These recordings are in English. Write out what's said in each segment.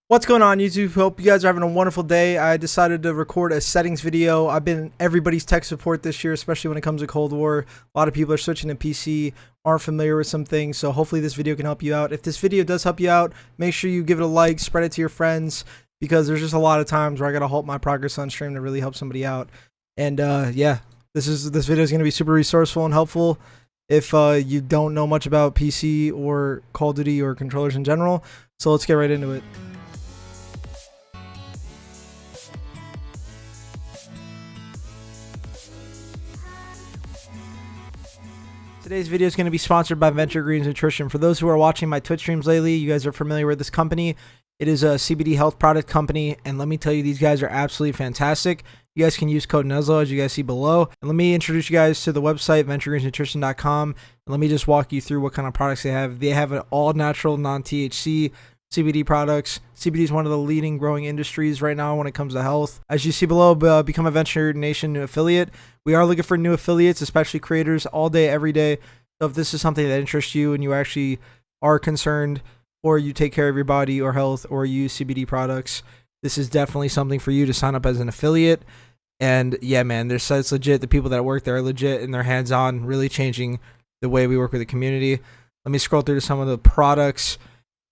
What's going on, YouTube? Hope you guys are having a wonderful day. I decided to record a settings video. I've been everybody's tech support this year, especially when it comes to Cold War. A lot of people are switching to PC, aren't familiar with some things, so hopefully this video can help you out. If this video does help you out, make sure you give it a like, spread it to your friends, because there's just a lot of times where I gotta halt my progress on stream to really help somebody out. And yeah, this video is gonna be super resourceful and helpful if you don't know much about PC or Call of Duty or controllers in general. So let's get right into it. Today's video is going to be sponsored by Venture Greens Nutrition. For those who are watching my Twitch streams lately, you guys are familiar with this company. It is a CBD health product company, and let me tell you, these guys are absolutely fantastic. You guys can use code NESLO as you guys see below. And let me introduce you guys to the website, venturegreensnutrition.com, and let me just walk you through what kind of products they have. They have an all-natural, non-THC CBD products. CBD is one of the leading growing industries right now when it comes to health. As you see below, become a Venture Nation new affiliate. We are looking for new affiliates, especially creators, all day, every day. So if this is something that interests you and you actually are concerned, or you take care of your body or health, or use CBD products, this is definitely something for you to sign up as an affiliate. And yeah, man, their site's legit. The people that work there are legit, and they're hands-on, really changing the way we work with the community. Let me scroll through to some of the products.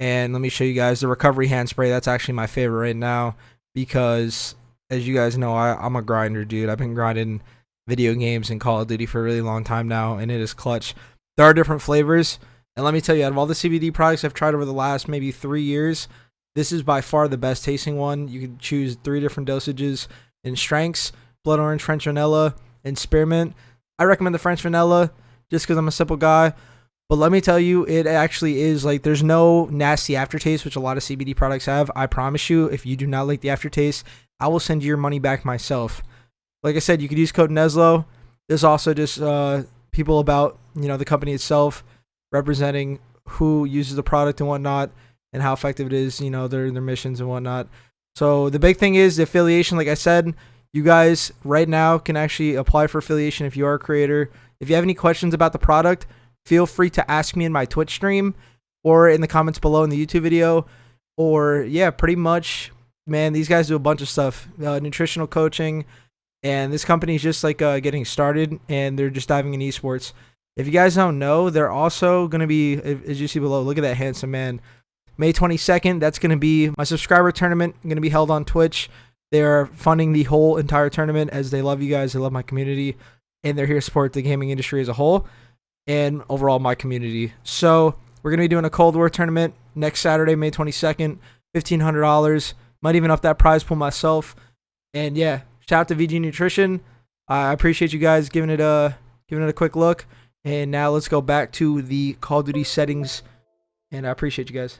And let me show you guys the recovery hand spray. That's actually my favorite right now because, as you guys know, I'm a grinder, dude. I've been grinding video games and Call of Duty for a really long time now, and it is clutch. There are different flavors, and let me tell you, out of all the CBD products I've tried over the last maybe 3 years, this is by far the best tasting one. You can choose 3 different dosages in strengths: blood orange, French vanilla, and spearmint. I recommend the French vanilla just because I'm a simple guy. But let me tell you, it actually is like, there's no nasty aftertaste, which a lot of CBD products have. I promise you, if you do not like the aftertaste, I will send you your money back myself. Like I said, you could use code NESLO. There's also just people about, the company itself, representing who uses the product and whatnot, and how effective it is, their missions and whatnot. So the big thing is the affiliation. Like I said, you guys right now can actually apply for affiliation if you are a creator. If you have any questions about the product, feel free to ask me in my Twitch stream or in the comments below in the YouTube video. Or yeah, pretty much, man, these guys do a bunch of stuff, nutritional coaching, and this company is just like getting started, and they're just diving in esports. If you guys don't know, they're also going to be, as you see below, look at that handsome man. May 22nd, that's going to be my subscriber tournament, going to be held on Twitch. They're funding the whole entire tournament as they love you guys, they love my community, and they're here to support the gaming industry as a whole and overall my community. So we're going to be doing a Cold War tournament next Saturday, May 22nd, $1,500. Might even up that prize pool myself. And yeah, shout out to VG Nutrition. I appreciate you guys giving it a quick look. And now let's go back to the Call of Duty settings. And I appreciate you guys.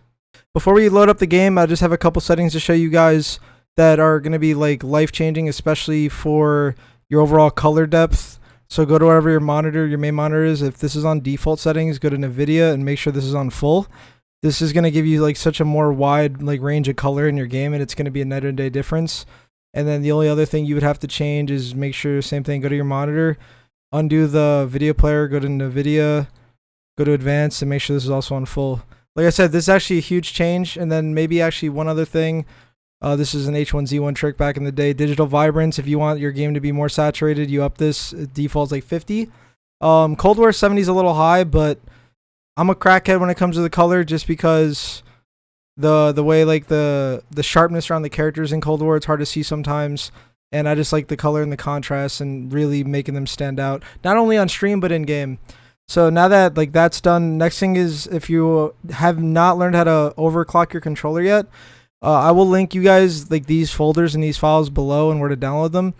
Before we load up the game, I just have a couple settings to show you guys that are going to be like life-changing, especially for your overall color depth. So go to wherever your main monitor is. If this is on default settings, go to NVIDIA and make sure this is on full. This is going to give you like such a more wide range of color in your game, and it's going to be a night and day difference. And then the only other thing you would have to change is make sure, same thing, go to your monitor, undo the video player, go to NVIDIA, go to advanced, and make sure this is also on full. Like I said, this is actually a huge change. And then maybe actually one other thing. This is an H1Z1 trick back in the day. Digital vibrance. If you want your game to be more saturated, you up this. It defaults like 50. Cold War 70 is a little high, but I'm a crackhead when it comes to the color, just because the way like the sharpness around the characters in Cold War, it's hard to see sometimes. And I just like the color and the contrast and really making them stand out, not only on stream but in game. So now that that's done, next thing is, if you have not learned how to overclock your controller yet, I will link you guys these folders and these files below and where to download them.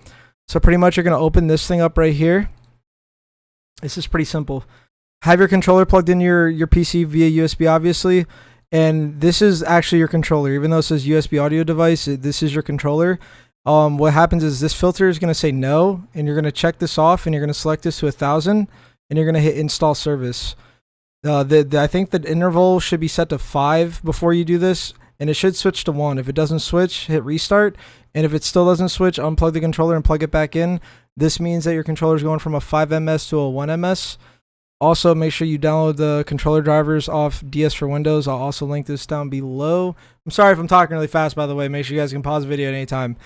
So pretty much you're going to open this thing up right here. This is pretty simple. Have your controller plugged in your PC via USB, obviously. And this is actually your controller. Even though it says USB audio device, this is your controller. What happens is this filter is going to say no, and you're going to check this off, and you're going to select this to 1,000, and you're going to hit install service. I think the interval should be set to 5 before you do this. And it should switch to 1. If it doesn't switch, hit restart. And if it still doesn't switch, unplug the controller and plug it back in. This means that your controller is going from a 5 ms to a 1 ms. Also, make sure you download the controller drivers off DS for Windows. I'll also link this down below. I'm sorry if I'm talking really fast, by the way. Make sure you guys can pause the video at any time.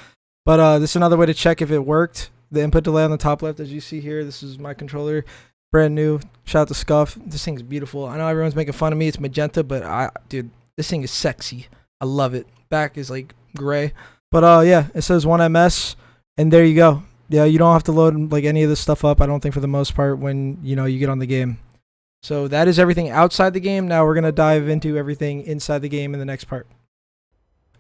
But this is another way to check if it worked. The input delay on the top left, as you see here. This is my controller. Brand new. Shout out to Scuff. This thing's beautiful. I know everyone's making fun of me. It's magenta, but dude, this thing is sexy. I love it. Back is like gray. But yeah, it says 1ms. And there you go. Yeah, you don't have to load like any of this stuff up, I don't think, for the most part, when you get on the game. So that is everything outside the game. Now we're going to dive into everything inside the game in the next part.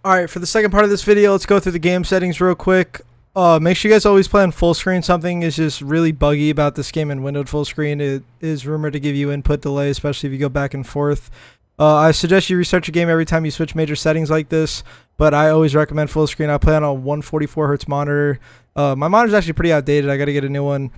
Alright, for the second part of this video, let's go through the game settings real quick. Make sure you guys always play on full screen. Something is just really buggy about this game in windowed full screen. It is rumored to give you input delay, especially if you go back and forth. I suggest you restart your game every time you switch major settings like this, but I always recommend full screen. I play on a 144Hz monitor. My monitor's actually pretty outdated. I got to get a new one,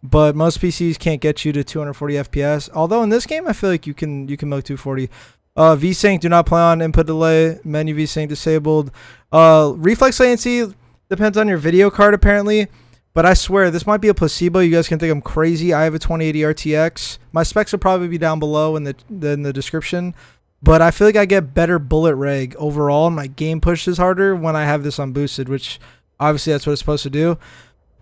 but most PCs can't get you to 240 FPS. Although in this game, I feel like you can milk 240. VSync, do not play on input delay. Menu VSync disabled. Reflex latency depends on your video card apparently, but I swear this might be a placebo. You guys can think I'm crazy. I have a 2080 RTX. My specs will probably be down below in the description, but I feel like I get better bullet reg overall. My game pushes harder when I have this unboosted, which obviously that's what it's supposed to do.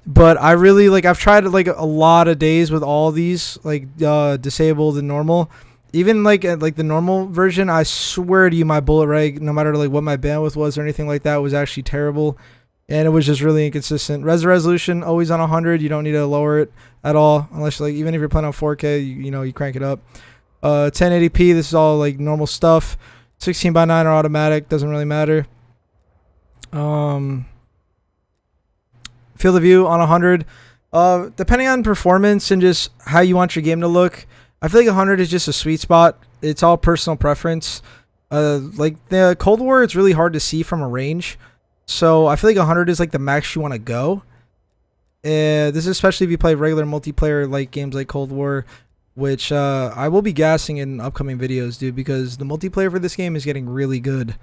But I really I've tried like a lot of days with all these disabled and normal. Even like the normal version, I swear to you, my bullet reg, no matter like what my bandwidth was or anything like that, was actually terrible. And it was just really inconsistent. Resolution always on 100. You don't need to lower it at all, unless even if you're playing on 4K, you crank it up. 1080p. This is all like normal stuff. 16:9 or automatic, doesn't really matter. Field of view on 100. Depending on performance and just how you want your game to look, I feel like 100 is just a sweet spot. It's all personal preference. Like the Cold War, it's really hard to see from a range. So I feel like 100 is like the max you want to go. This is especially if you play regular multiplayer like games like Cold War, which I will be gassing in upcoming videos, dude, because the multiplayer for this game is getting really good.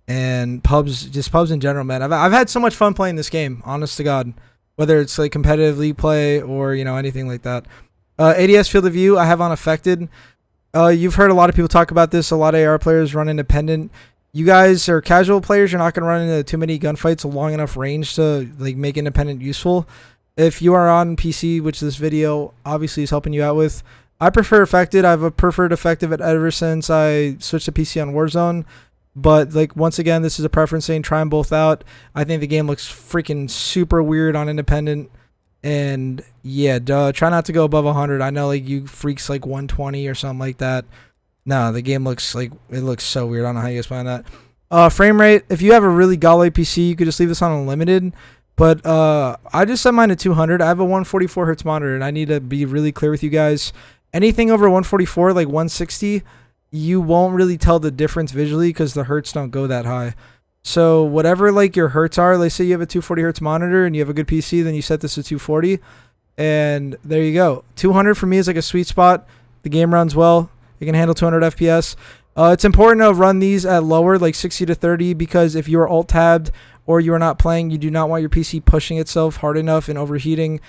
And pubs in general, man. I've had so much fun playing this game, honest to God. Whether it's like competitive league play or anything like that. ADS field of view I have unaffected. You've heard a lot of people talk about this. A lot of AR players run independent. You guys are casual players. You're not going to run into too many gunfights a long enough range to like make independent useful. If you are on PC, which this video obviously is helping you out with, I prefer affected. I've preferred effective ever since I switched to PC on Warzone. But like once again, this is a preference thing. Try them both out. I think the game looks freaking super weird on independent. And yeah, try not to go above 100. I know like you freaks like 120 or something like that. No, the game looks like it looks so weird. I don't know how you guys find that. Frame rate. If you have a really golly PC, you could just leave this on unlimited. But I just set mine to 200. I have a 144Hz monitor, and I need to be really clear with you guys. Anything over 144, like 160, you won't really tell the difference visually because the hertz don't go that high. So whatever like your hertz are, let's say you have a 240Hz monitor and you have a good PC, then you set this to 240, and there you go. 200 for me is like a sweet spot. The game runs well. It can handle 200 FPS. It's important to run these at lower, like 60 to 30, because if you are alt-tabbed or you are not playing, you do not want your PC pushing itself hard enough and overheating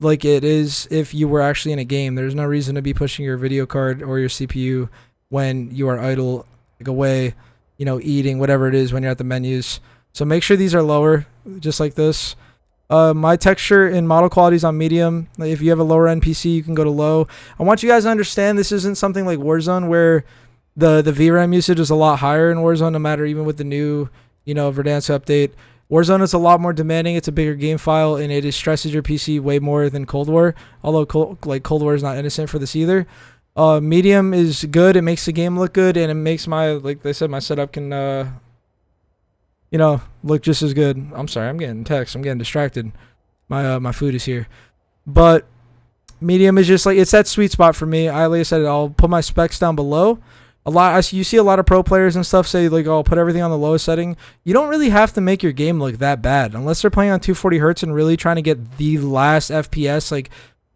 like it is if you were actually in a game. There's no reason to be pushing your video card or your CPU when you are idle, like away, eating, whatever it is when you're at the menus. So make sure these are lower, just like this. My texture and model quality is on medium. Like if you have a lower end PC, you can go to low. I want you guys to understand this isn't something like Warzone where the VRAM usage is a lot higher in Warzone, no matter even with the new, Verdansk update. Warzone is a lot more demanding. It's a bigger game file, and it stresses your PC way more than Cold War. Although Cold War is not innocent for this either. Medium is good. It makes the game look good, and it makes my, like they said, my setup can, look just as good. I'm sorry, I'm getting text. I'm getting distracted. My food is here. But medium is just like, it's that sweet spot for me. Like I said, I'll put my specs down below. You see a lot of pro players and stuff say like, "Oh, put everything on the lowest setting." You don't really have to make your game look that bad unless they're playing on 240 hertz and really trying to get the last FPS, like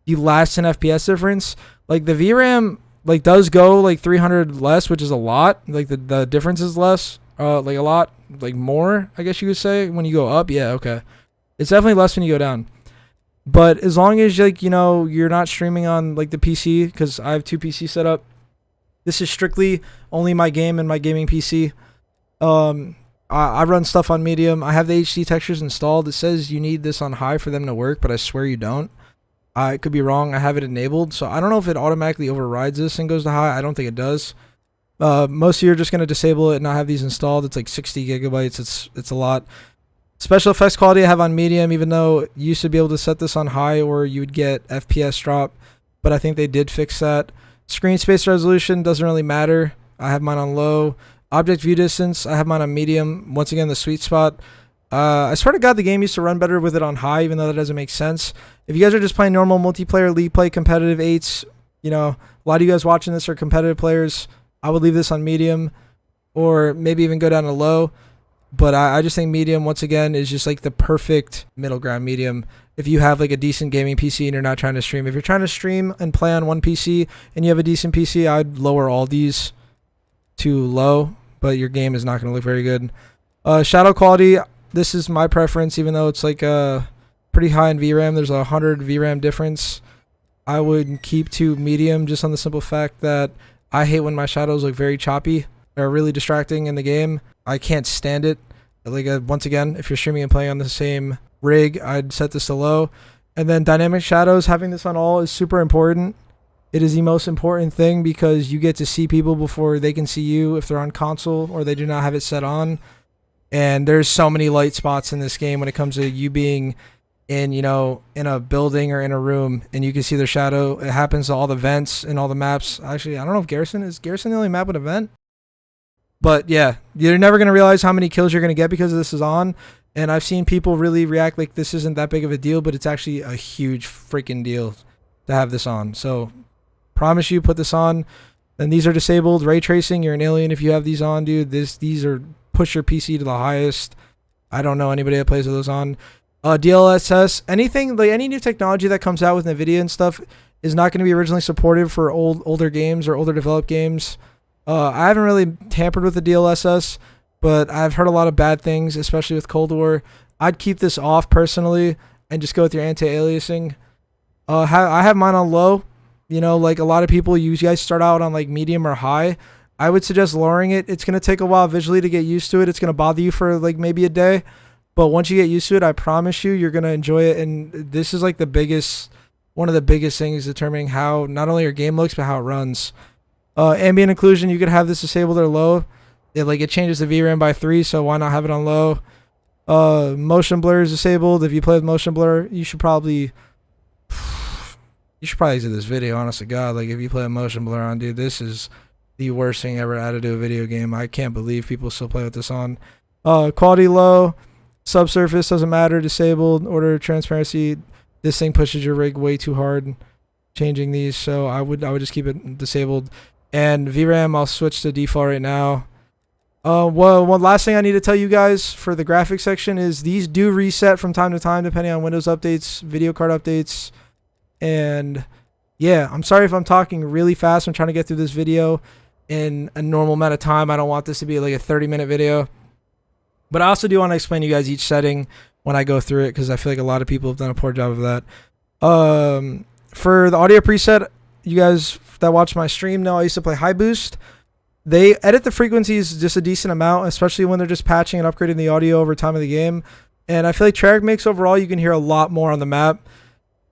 the last 10 FPS difference. Like the VRAM like does go like 300 less, which is a lot. Like the difference is less, like a lot, like more, I guess you could say when you go up. Yeah, okay. It's definitely less when you go down. But as long as like you're not streaming on like the PC, because I have two PC set up. This is strictly only my game and my gaming PC. I run stuff on medium. I have the HD textures installed. It says you need this on high for them to work, but I swear you don't. I could be wrong. I have it enabled, so I don't know if it automatically overrides this and goes to high. I don't think it does. Most of you are just gonna disable it and not have these installed. It's like 60 gigabytes. It's a lot. Special effects quality I have on medium, even though you used to be able to set this on high or you would get FPS drop, but I think they did fix that. Screen space resolution doesn't really matter. I have mine on low. Object view distance, I have mine on medium. Once again, the sweet spot. I swear to God, the game used to run better with it on high, even though that doesn't make sense. If you guys are just playing normal multiplayer, league play, competitive 8s, a lot of you guys watching this are competitive players. I would leave this on medium or maybe even go down to low. But I just think medium, once again, is just like the perfect middle ground medium. If you have like a decent gaming PC and you're not trying to stream. If you're trying to stream and play on one PC and you have a decent PC, I'd lower all these to low, but your game is not going to look very good. Shadow quality, this is my preference, even though it's like pretty high in VRAM. There's a 100 VRAM difference. I would keep to medium just on the simple fact that I hate when my shadows look very choppy or really distracting in the game. I can't stand it. Like once again, if you're streaming and playing on the same rig, I'd set this to low. And then dynamic shadows, having this on all is super important. It is the most important thing because you get to see people before they can see you if they're on console or they do not have it set on. And there's so many light spots in this game when it comes to you being in, in a building or in a room and you can see their shadow. It happens to all the vents and all the maps. Actually, I don't know if Garrison the only map with a vent? But yeah, you're never going to realize how many kills you're going to get because this is on. And I've seen people really react like this isn't that big of a deal, but it's actually a huge freaking deal to have this on. So promise you, put this on. And these are disabled. Ray tracing, you're an alien if you have these on, dude. These are push your PC to the highest. I don't know anybody that plays with those on. DLSS, anything like any new technology that comes out with NVIDIA and stuff is not going to be originally supported for older games or older developed games. I haven't really tampered with the DLSS, but I've heard a lot of bad things, especially with Cold War. I'd keep this off personally and just go with your anti-aliasing. I have mine on low. Like a lot of people, you guys start out on like medium or high. I would suggest lowering it. It's going to take a while visually to get used to it. It's going to bother you for like maybe a day. But once you get used to it, I promise you're going to enjoy it. And this is like one of the biggest things determining how not only your game looks, but how it runs. Ambient occlusion, you could have this disabled or low. It changes the VRAM by 3, so why not have it on low? Motion blur is disabled. If you play with motion blur, you should probably exit this video, honest to God. Like if you play a motion blur on, dude, this is the worst thing ever added to a video game. I can't believe people still play with this on. Quality low, subsurface doesn't matter, disabled. Order transparency, this thing pushes your rig way too hard changing these, so I would just keep it disabled. And VRAM, I'll switch to default right now. One last thing I need to tell you guys for the graphics section is these do reset from time to time depending on Windows updates, video card updates. And yeah, I'm sorry if I'm talking really fast. I'm trying to get through this video in a normal amount of time. I don't want this to be like a 30-minute video. But I also do want to explain to you guys each setting when I go through it because I feel like a lot of people have done a poor job of that. For the audio preset, you guys that watch my stream know I used to play high boost. They edit the frequencies just a decent amount, especially when they're just patching and upgrading the audio over time of the game. And I feel like Treyarch makes overall you can hear a lot more on the map,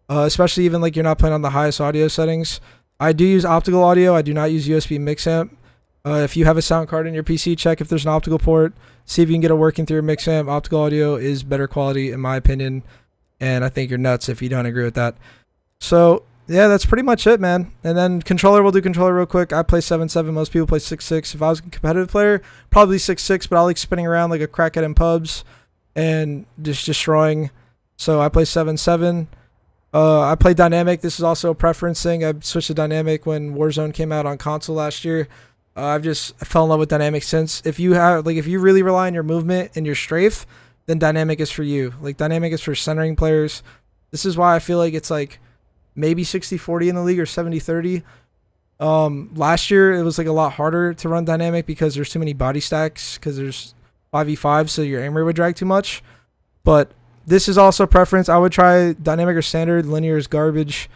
especially even like you're not playing on the highest audio settings. I do use optical audio. I do not use USB mix amp. If you have a sound card in your PC, check if there's an optical port. See if you can get it working through your mix amp. Optical audio is better quality in my opinion, and I think you're nuts if you don't agree with that. So yeah, that's pretty much it, man. And then controller, we'll do controller real quick. I play 7.7. Most people play 6.6. If I was a competitive player, probably 6.6, but I like spinning around like a crackhead in pubs and just destroying. So I play 7.7. I play dynamic. This is also a preference thing. I switched to dynamic when Warzone came out on console last year. I fell in love with dynamic since. If you really rely on your movement and your strafe, then dynamic is for you. Like dynamic is for centering players. This is why I feel like it's like maybe 60-40 in the league or 70-30. Last year, it was like a lot harder to run dynamic because there's too many body stacks because there's 5v5, so your aim rate would drag too much. But This is also preference. I would try dynamic or standard. Linear is garbage.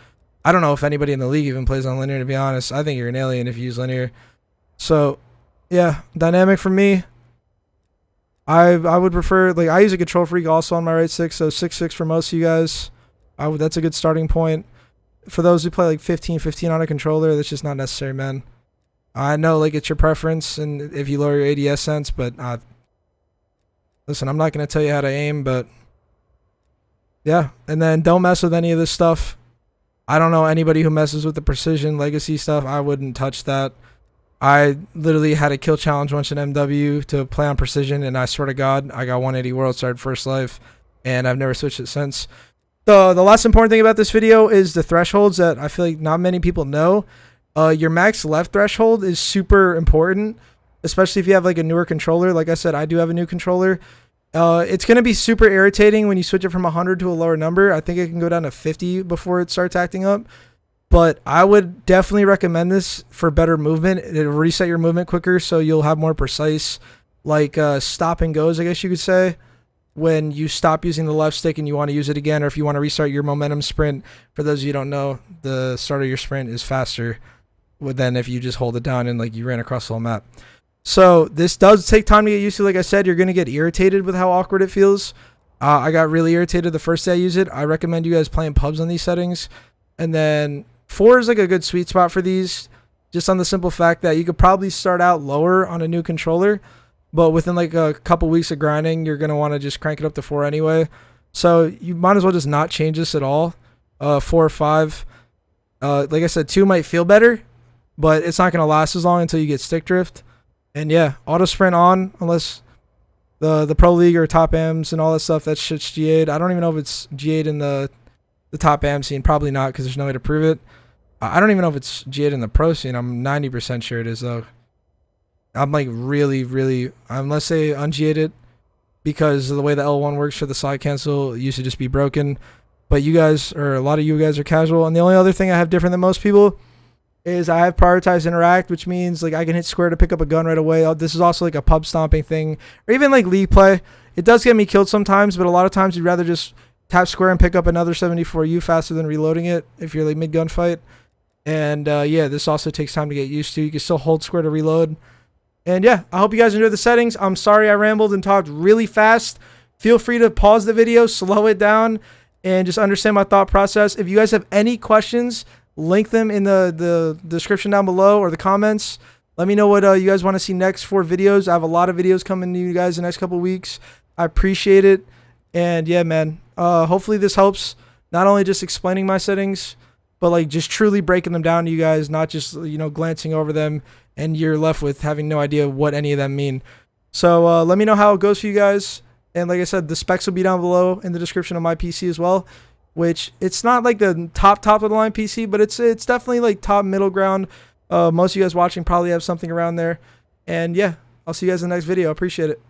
I don't know if anybody in the league even plays on linear, to be honest. I think you're an alien if you use linear. So, yeah, dynamic for me. I would prefer, like, I use a control freak also on my right stick, so 6-6 for most of you guys. That's a good starting point. For those who play like 15-15 on a controller, that's just not necessary, man. I know, like, it's your preference, and if you lower your ADS sense, but listen, I'm not going to tell you how to aim, but yeah. And then don't mess with any of this stuff. I don't know anybody who messes with the precision legacy stuff. I wouldn't touch that. I literally had a kill challenge once in MW to play on precision, and I swear to God, I got 180 world started first life, and I've never switched it since. The last important thing about this video is the thresholds that I feel like not many people know. Your max left threshold is super important, especially if you have like a newer controller. Like I said, I do have a new controller. It's going to be super irritating when you switch it from 100 to a lower number. I think it can go down to 50 before it starts acting up. But I would definitely recommend this for better movement. It'll reset your movement quicker, so you'll have more precise, like, stop and goes, I guess you could say, when you stop using the left stick and you want to use it again, or if you want to restart your momentum sprint. For those of you who don't know, the start of your sprint is faster than if you just hold it down and like you ran across the whole map. So this does take time to get used to. Like I said, you're going to get irritated with how awkward it feels. I got really irritated the first day I used it. I recommend you guys playing pubs on these settings. And then 4 is like a good sweet spot for these, just on the simple fact that you could probably start out lower on a new controller, but within like a couple weeks of grinding, you're going to want to just crank it up to 4 anyway. So you might as well just not change this at all. 4 or 5. Like I said, 2 might feel better, but it's not going to last as long until you get stick drift. And yeah, auto sprint on, unless the Pro League or top AMs and all that stuff, that shit's GA'd. I don't even know if it's GA'd in the top AM scene. Probably not, because there's no way to prove it. I don't even know if it's GA'd in the pro scene. I'm 90% sure it is, though. I'm like really, unless they un-GA'd it, because of the way the L1 works for the slide cancel, it used to just be broken. But you guys, or a lot of you guys, are casual. And the only other thing I have different than most people is I have prioritized interact, which means like I can hit square to pick up a gun right away. This is also like a pub stomping thing, or even like league play. It does get me killed sometimes, but a lot of times you'd rather just tap square and pick up another 74U faster than reloading it if you're like mid gunfight. And yeah, this also takes time to get used to. You can still hold square to reload. And yeah, I hope you guys enjoyed the settings. I'm sorry I rambled and talked really fast. Feel free to pause the video, slow it down, and just understand my thought process. If you guys have any questions, link them in the description down below or the comments. Let me know what you guys want to see next for videos. I have a lot of videos coming to you guys in the next couple of weeks. I appreciate it. And yeah, man, hopefully this helps. Not only just explaining my settings, but like just truly breaking them down to you guys, not just, you know, glancing over them and you're left with having no idea what any of them mean. So let me know how it goes for you guys. And like I said, the specs will be down below in the description of my PC as well, which it's not like the top of the line PC, but it's definitely like top middle ground. Most of you guys watching probably have something around there. And yeah, I'll see you guys in the next video. I appreciate it.